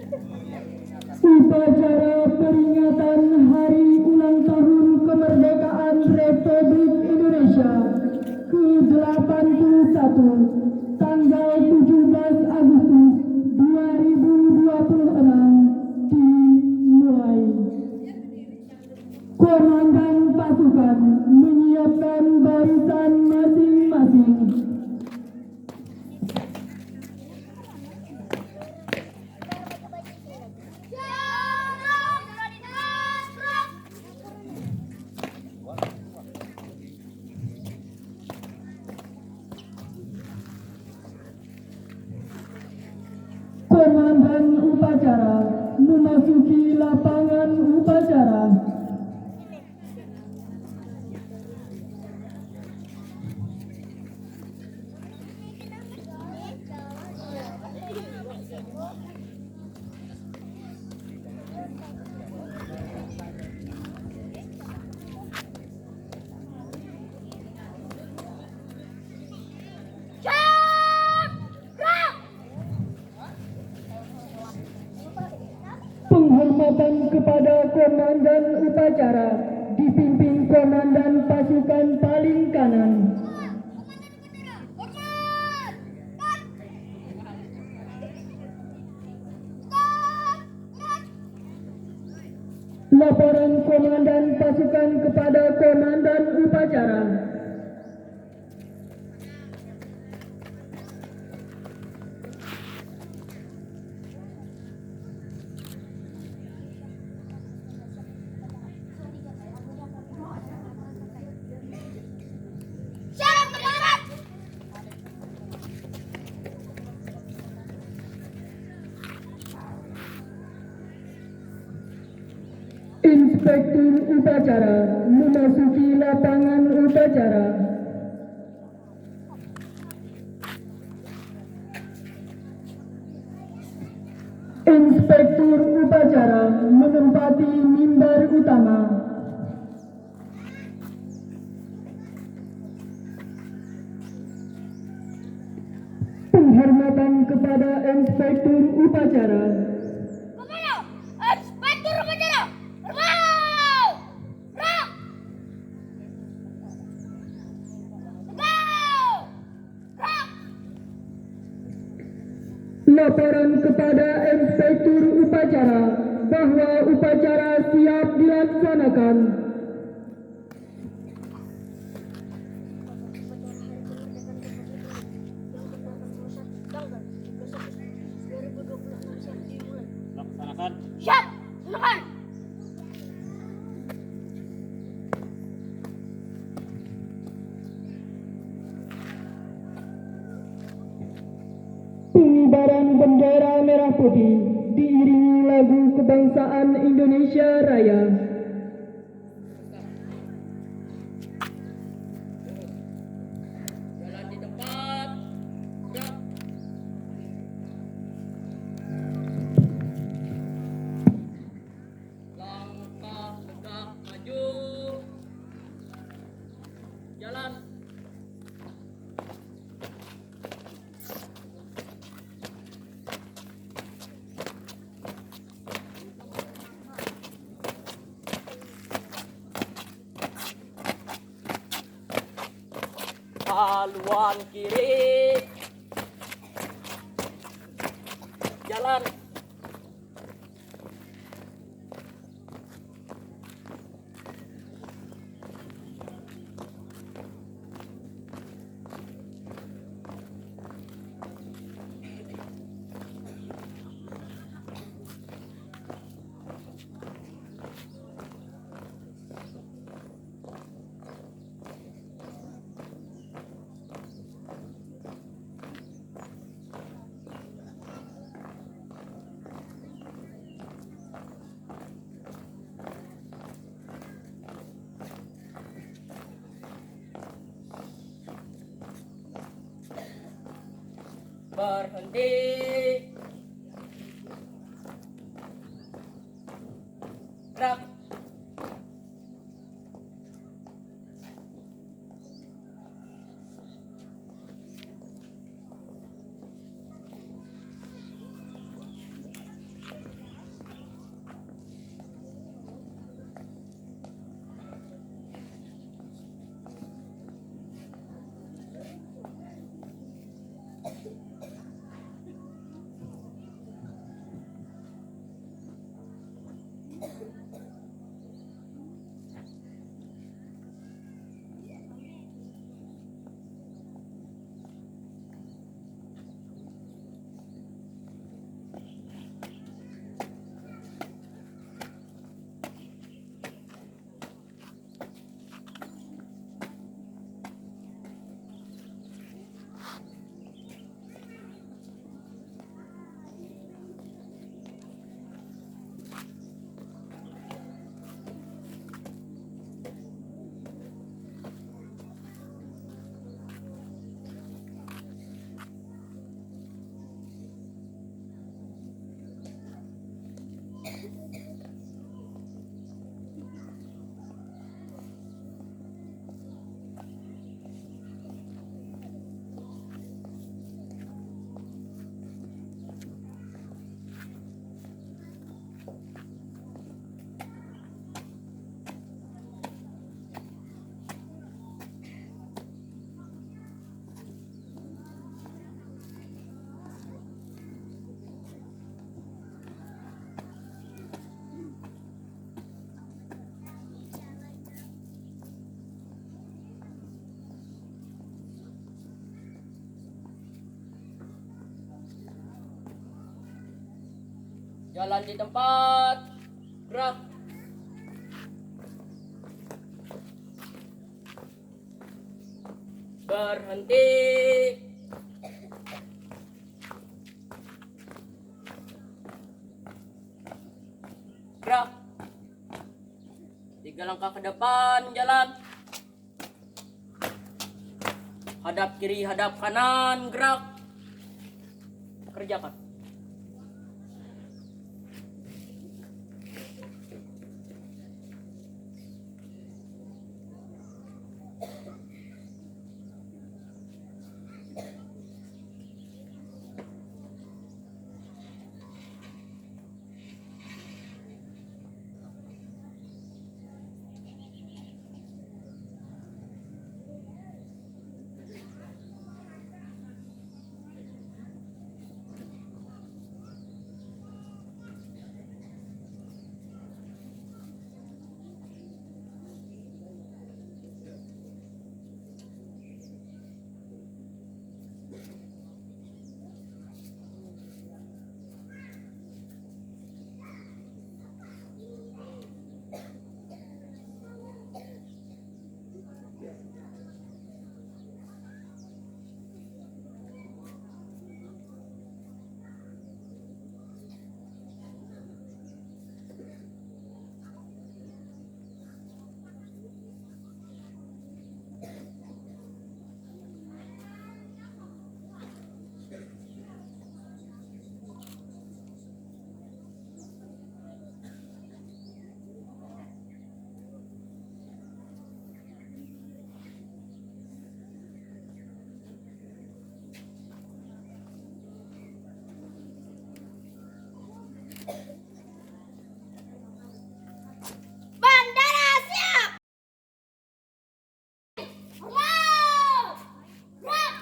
Upacara peringatan Hari Ulang Tahun Kemerdekaan Republik Indonesia ke-81 tanggal 17 Agustus 2026 dimulai. Komandan pasukan menyiapkan barisan masing-masing. Komandan upacara memasuki lapangan upacara. Penghormatan kepada komandan upacara dipimpin komandan pasukan paling kanan. Laporan komandan pasukan kepada komandan upacara. Inspektur upacara memasuki lapangan upacara. Inspektur upacara menempati mimbar utama. Penghormatan kepada Inspektur upacara. Laporan kepada Inspektur upacara bahwa upacara siap dilaksanakan. Laksanakan. Siap, silakan. Pengibaran bendera merah putih diiringi lagu kebangsaan Indonesia Raya. Jalan di tempat. Gerak. Langkah tegak maju. Jalan. Haluan kiri. Jalan. Berhenti. Gerak. Jalan di tempat. Gerak. Berhenti. Gerak. 3 langkah ke depan, jalan. Hadap kiri, hadap kanan, gerak. Kerjakan. Bandara siap. Wow. Gerak.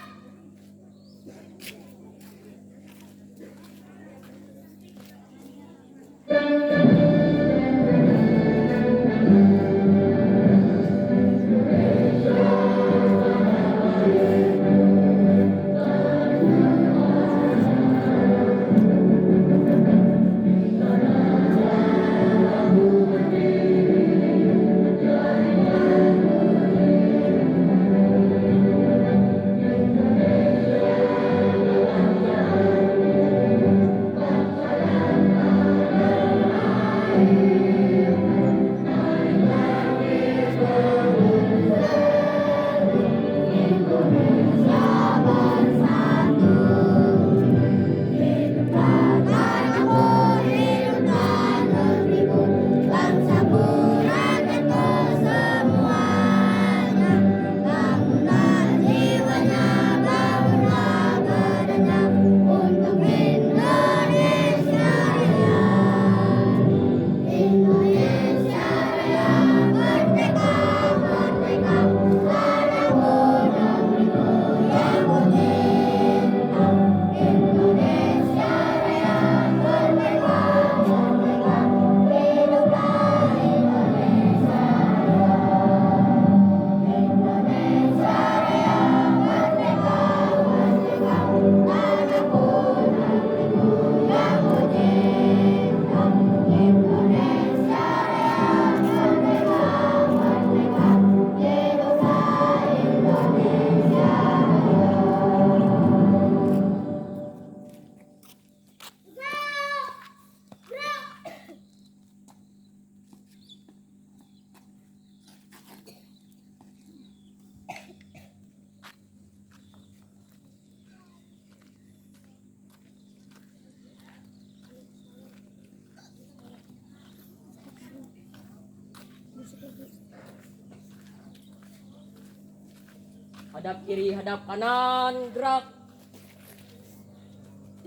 Hadap kiri, hadap kanan, gerak.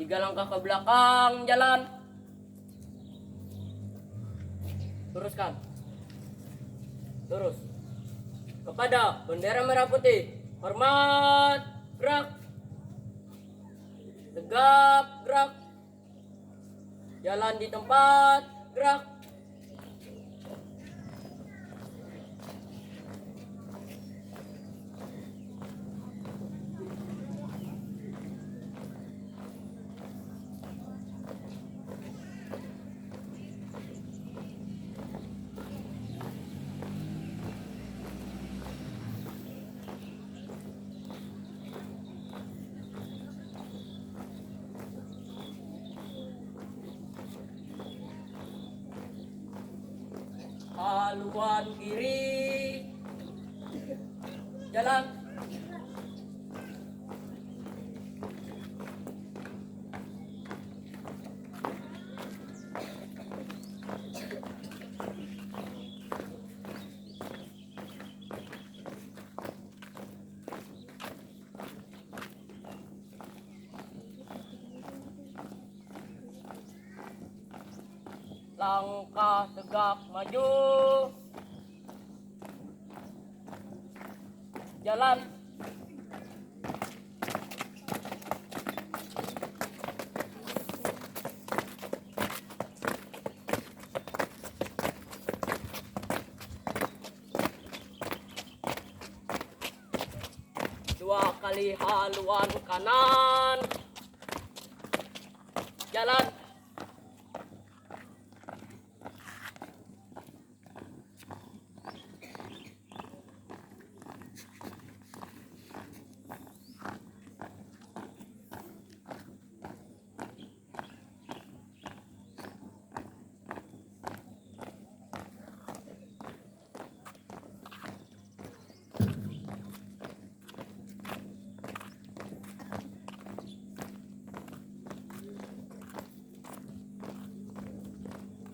3 langkah ke belakang, jalan. Luruskan. Lurus. Kepada bendera merah putih. Hormat, gerak. Tegap, gerak. Jalan di tempat, gerak. haluan kiri. Jalan. Langkah tegak maju. Jalan. Dua kali haluan kanan. Jalan.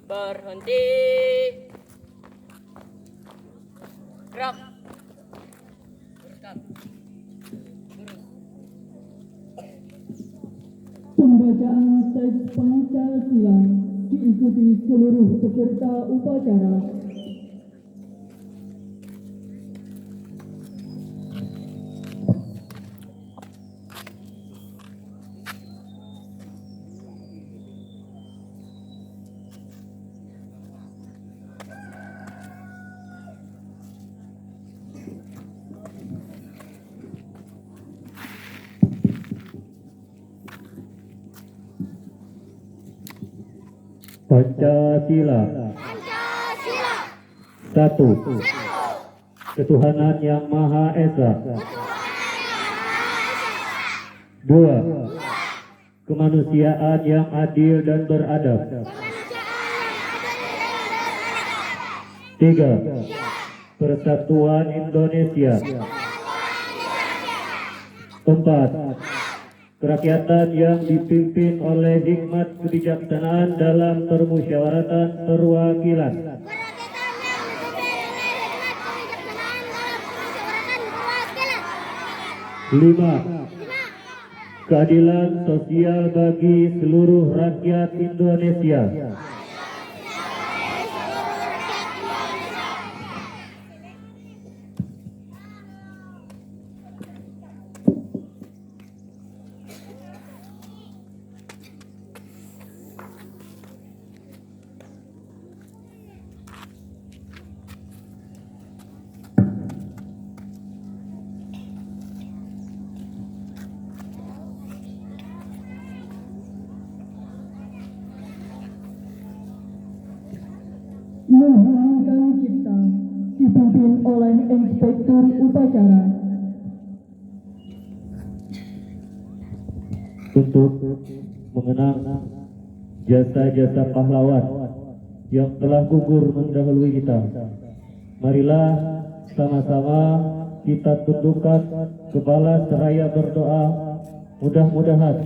Berhenti. Gerak. Pembacaan teks Pancasila diikuti seluruh peserta upacara. Pancasila. Pancasila. Satu. Ketuhanan Yang Maha Esa. Dua. Kemanusiaan yang adil dan beradab. Tiga. Persatuan Indonesia. Empat. Kerakyatan yang dipimpin oleh hikmat kebijaksanaan dalam permusyawaratan perwakilan. Lima. Keadilan sosial bagi seluruh rakyat Indonesia. Menghilangkan cipta dipimpin oleh Inspektur Upacara. Untuk mengenang jasa-jasa pahlawan yang telah gugur mendahului kita, marilah sama-sama kita tundukkan kepala seraya berdoa. Mudah-mudahan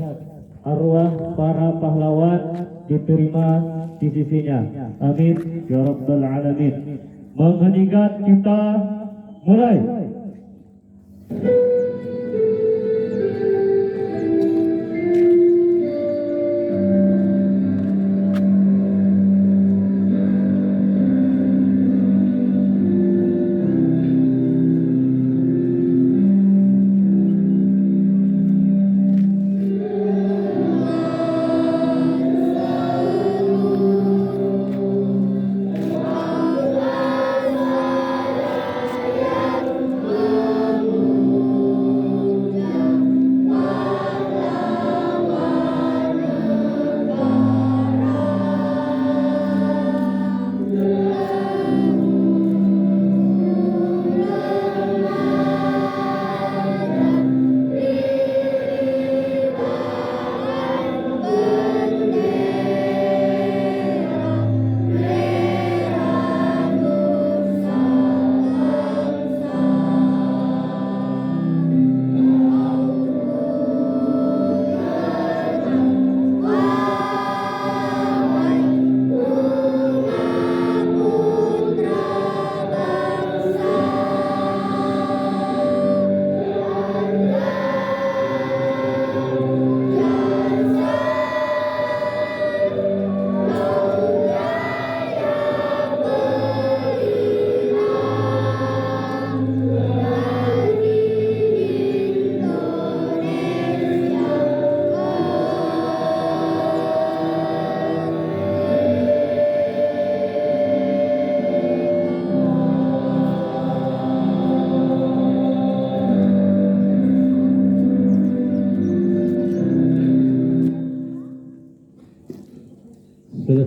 arwah para pahlawan diterima di sisinya. Amin ya rabbal alamin. Mengheningkan kita mulai.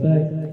Selesai.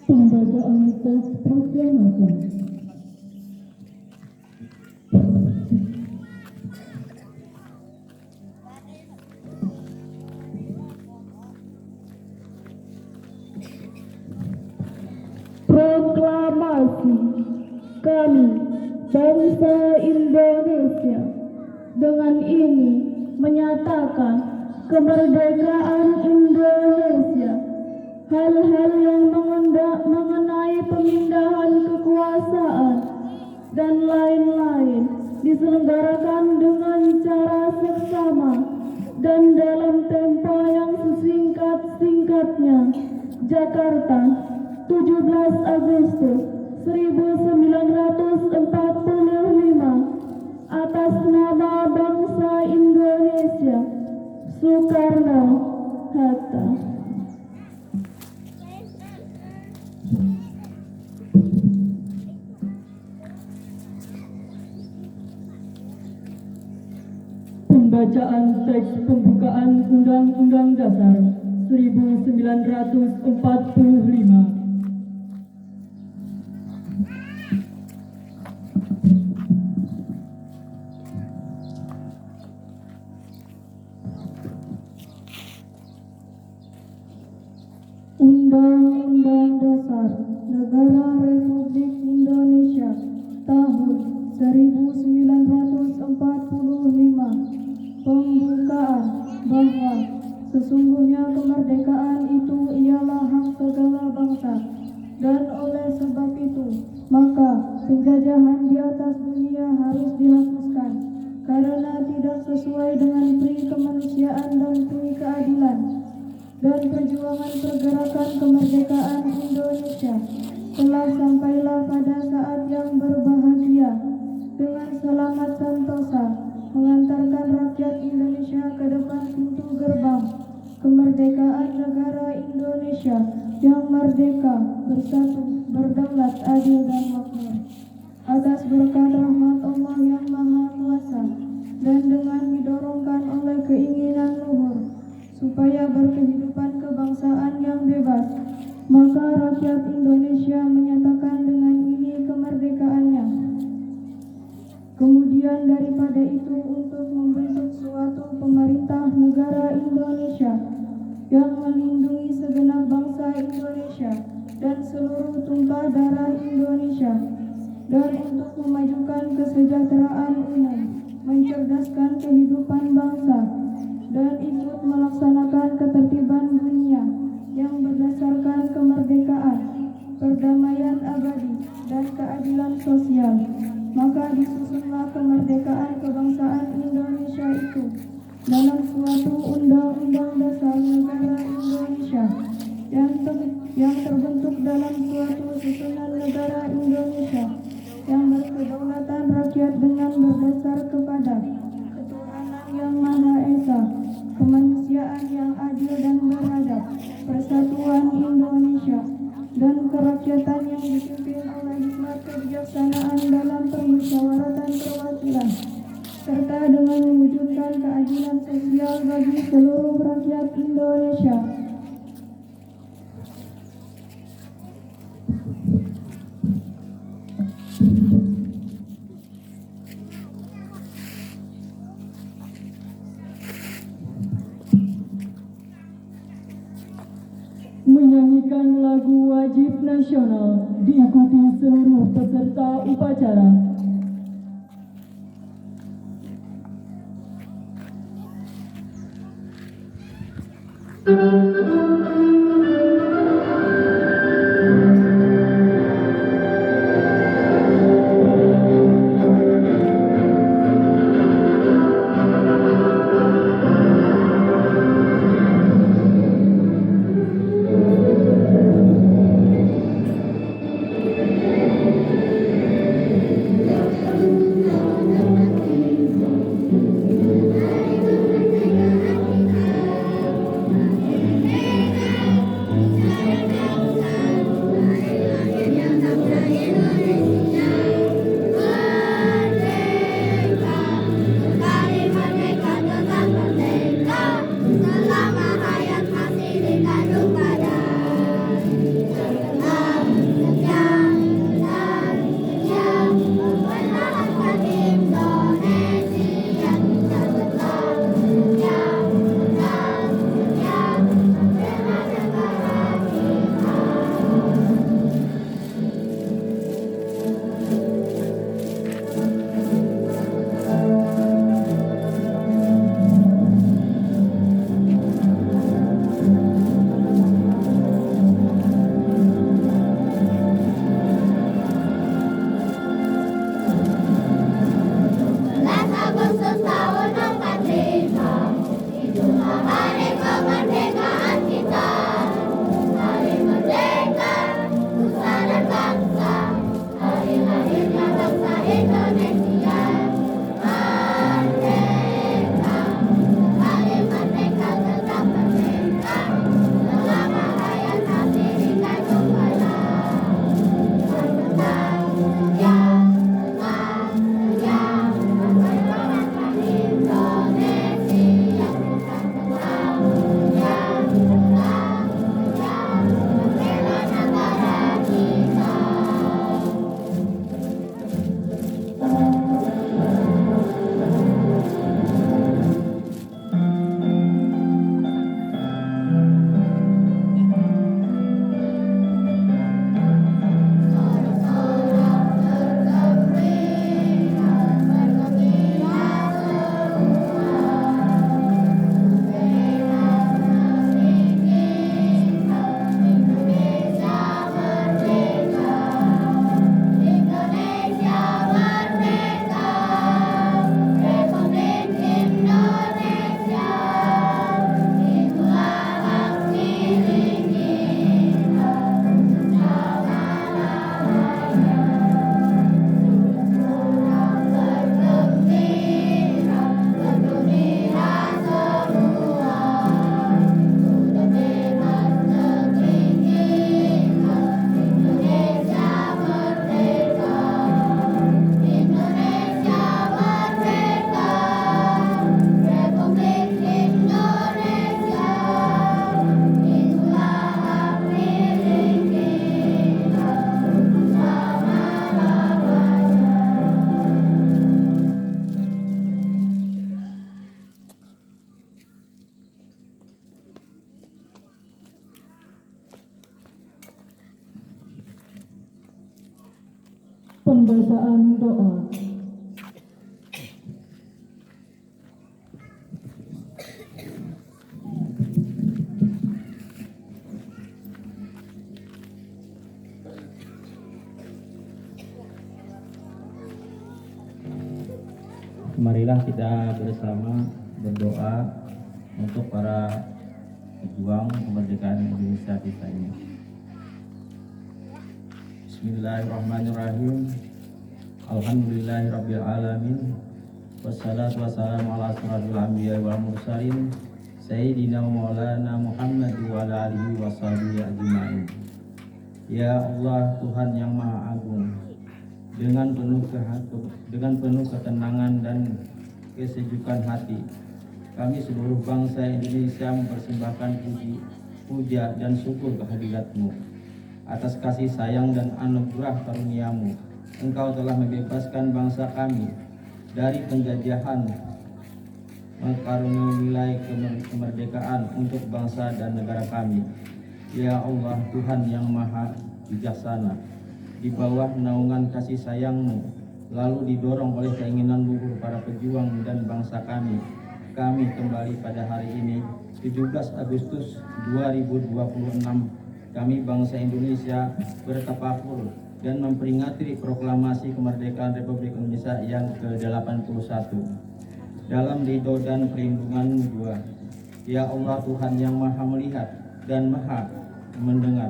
Pembacaan teks proklamasi. Proklamasi kami, bangsa Indonesia, dengan ini menyatakan kemerdekaan Indonesia. Hal-hal yang mengenai pemindahan kekuasaan dan lain-lain diselenggarakan dengan cara seksama dan dalam tempo yang sesingkat-singkatnya. Jakarta, 17 Agustus 1945. Atas nama bangsa Indonesia, Soekarno-Hatta. Pembacaan teks pembukaan Undang-Undang Dasar 1945. Undang-Undang Dasar Negara Republik Indonesia tahun 1945 pembukaan bahwa sesungguhnya kemerdekaan itu ialah hak segala bangsa, dan oleh sebab itu maka penjajahan di atas dunia harus dihapuskan karena tidak sesuai dengan pri kemanusiaan dan pri keadilan. Dan perjuangan pergerakan kemerdekaan Indonesia telah sampailah pada saat yang berbahagia dengan selamat sentosa mengantarkan rakyat Indonesia ke depan pintu gerbang kemerdekaan negara Indonesia yang merdeka, bersatu, berdaulat, adil dan makmur. Atas berkat rahmat Allah yang Maha Kuasa dan dengan didorongkan oleh keinginan luhur supaya berkehidupan kebangsaan yang bebas, maka rakyat Indonesia menyatakan dengan ini kemerdekaannya. Kemudian daripada itu untuk membentuk suatu pemerintah negara Indonesia yang melindungi segenap bangsa Indonesia dan seluruh tumpah darah Indonesia, dan untuk memajukan kesejahteraan umum, mencerdaskan kehidupan bangsa, dan ikut melaksanakan ketertiban dunia yang berdasarkan kemerdekaan, perdamaian abadi, dan keadilan sosial. Maka disusunlah kemerdekaan kebangsaan Indonesia itu dalam suatu undang-undang dasar negara Indonesia yang terbentuk dalam suatu susunan negara Indonesia yang berkedaulatan rakyat dengan berdasar kepada ketuhanan yang Maha Esa, kemanusiaan yang adil dan beradab, persatuan Indonesia, dan kerakyatan yang dipimpin oleh hikmat kebijaksanaan dalam permusyawaratan perwakilan, serta dengan mewujudkan keadilan sosial bagi seluruh rakyat Indonesia. Menyanyikan lagu wajib nasional diikuti seluruh peserta upacara. Pembacaan doa. Marilah kita bersama berdoa untuk para pejuang kemerdekaan Indonesia kita ini. Bismillahirrahmanirrahim. Alhamdulillahirabbil alamin. Wassalatu wassalamu ala asyrofil anbiya'i wal mursalin sayyidina maulana Muhammad wa ala alihi washabihi ajmain. Ya Allah, Tuhan yang Maha Agung, dengan penuh ketenangan dan kesejukan hati, kami seluruh bangsa Indonesia mempersembahkan puja dan syukur kehadirat-Mu. atas kasih sayang dan anugerah karunia-Mu. Engkau telah membebaskan bangsa kami dari penjajahan, mengaruniai nilai kemerdekaan untuk bangsa dan negara kami. Ya Allah, Tuhan yang maha bijaksana, di bawah naungan kasih sayang-Mu, lalu didorong oleh keinginan luhur para pejuang dan bangsa kami kembali pada hari ini 17 Agustus 2026, kami bangsa Indonesia bertafakur dan memperingati proklamasi kemerdekaan Republik Indonesia yang ke-81 dalam ridho dan perlindungan jua. Ya Allah, Tuhan yang maha melihat dan maha mendengar,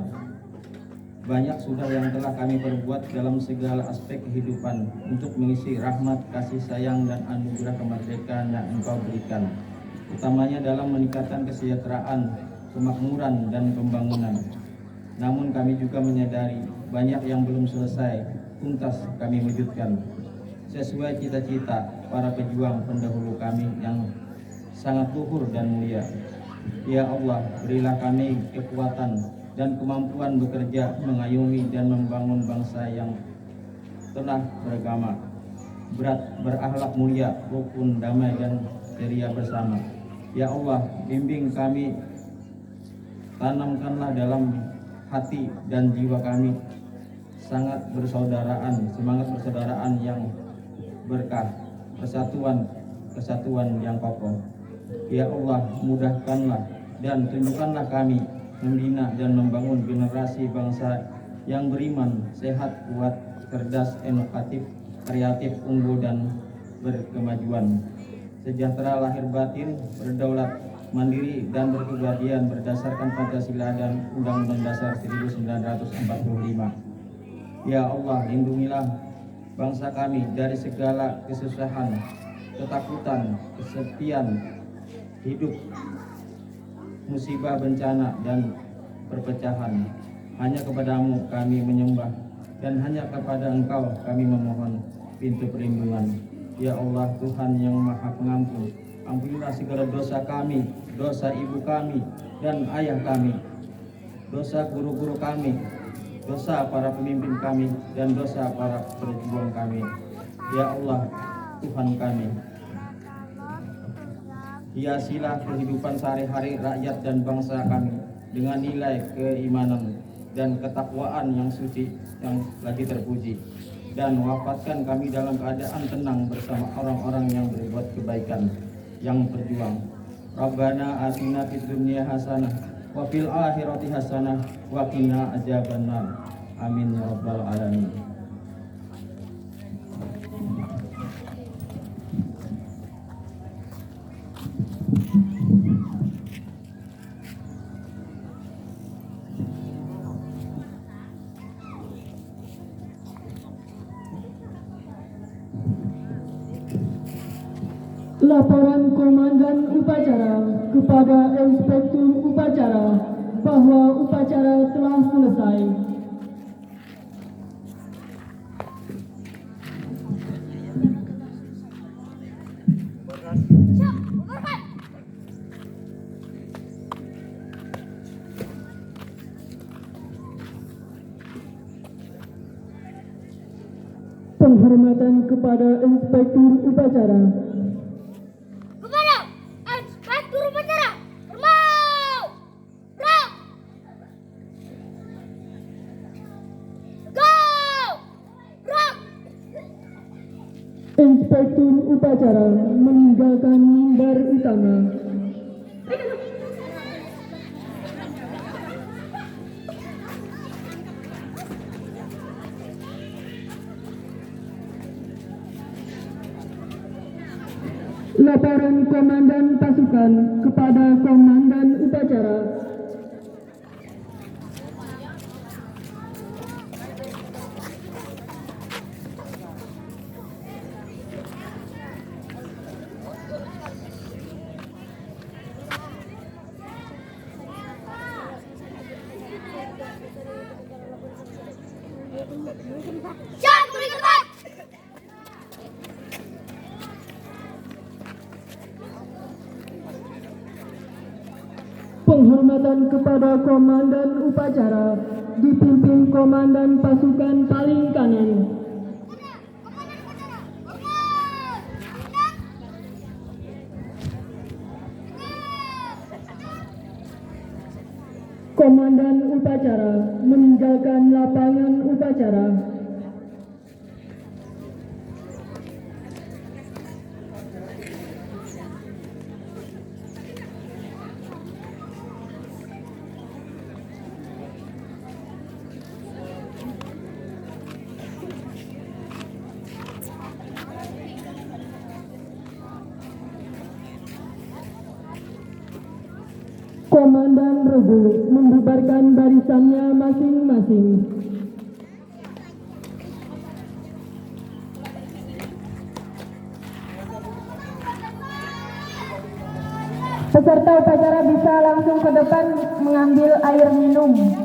banyak sudah yang telah kami perbuat dalam segala aspek kehidupan untuk mengisi rahmat, kasih sayang, dan anugerah kemerdekaan yang Engkau berikan, utamanya dalam meningkatkan kesejahteraan, kemakmuran, dan pembangunan. Namun kami juga menyadari banyak yang belum selesai tuntas kami wujudkan sesuai cita-cita para pejuang pendahulu kami yang sangat luhur dan mulia. Ya Allah, berilah kami kekuatan dan kemampuan bekerja, mengayomi dan membangun bangsa yang telah beragama, berakhlak mulia, rukun, damai, dan ceria bersama. Ya Allah, bimbing kami, tanamkanlah dalam hati dan jiwa kami semangat persaudaraan yang berkah, kesatuan yang kokoh. Ya Allah, mudahkanlah dan tunjukkanlah kami membina dan membangun generasi bangsa yang beriman, sehat, kuat, cerdas, inovatif, kreatif, unggul, dan berkemajuan, sejahtera lahir batin, berdaulat, mandiri, dan berkepribadian berdasarkan Pancasila dan Undang-Undang Dasar 1945. Ya Allah, lindungilah bangsa kami dari segala kesusahan, ketakutan, kesepian hidup, musibah, bencana, dan perpecahan. Hanya kepadamu kami menyembah, dan hanya kepada Engkau kami memohon pintu perlindungan. Ya Allah, Tuhan yang maha pengampun, ampunilah segala dosa kami, dosa ibu kami dan ayah kami, dosa guru-guru kami, dosa para pemimpin kami, dan dosa para pejuang kami. Ya Allah, Tuhan kami, hiasilah kehidupan sehari-hari rakyat dan bangsa kami dengan nilai keimanan dan ketakwaan yang suci yang lagi terpuji, dan wafatkan kami dalam keadaan tenang bersama orang-orang yang berbuat kebaikan, yang berjuang. Rabbana atina fid dunya hasanah wa fil akhirati hasanah wa qina adzabannar. Amin ya rabbal alamin. Laporan Komandan Upacara kepada Inspektur Upacara bahwa upacara telah selesai. Penghormatan kepada Inspektur Upacara. Kepada Inspektur Upacara, Hermau, Rock, Go, Rock. Inspektur Upacara meninggalkan mimbar utama. Laporan Komandan Pasukan kepada Komandan Upacara. Siap, kembali ke tempat. Penghormatan kepada Komandan Upacara dipimpin Komandan Pasukan paling kanan. Komandan upacara meninggalkan lapangan upacara. Komandan Regu membubarkan barisannya masing-masing. Peserta upacara bisa langsung ke depan mengambil air minum.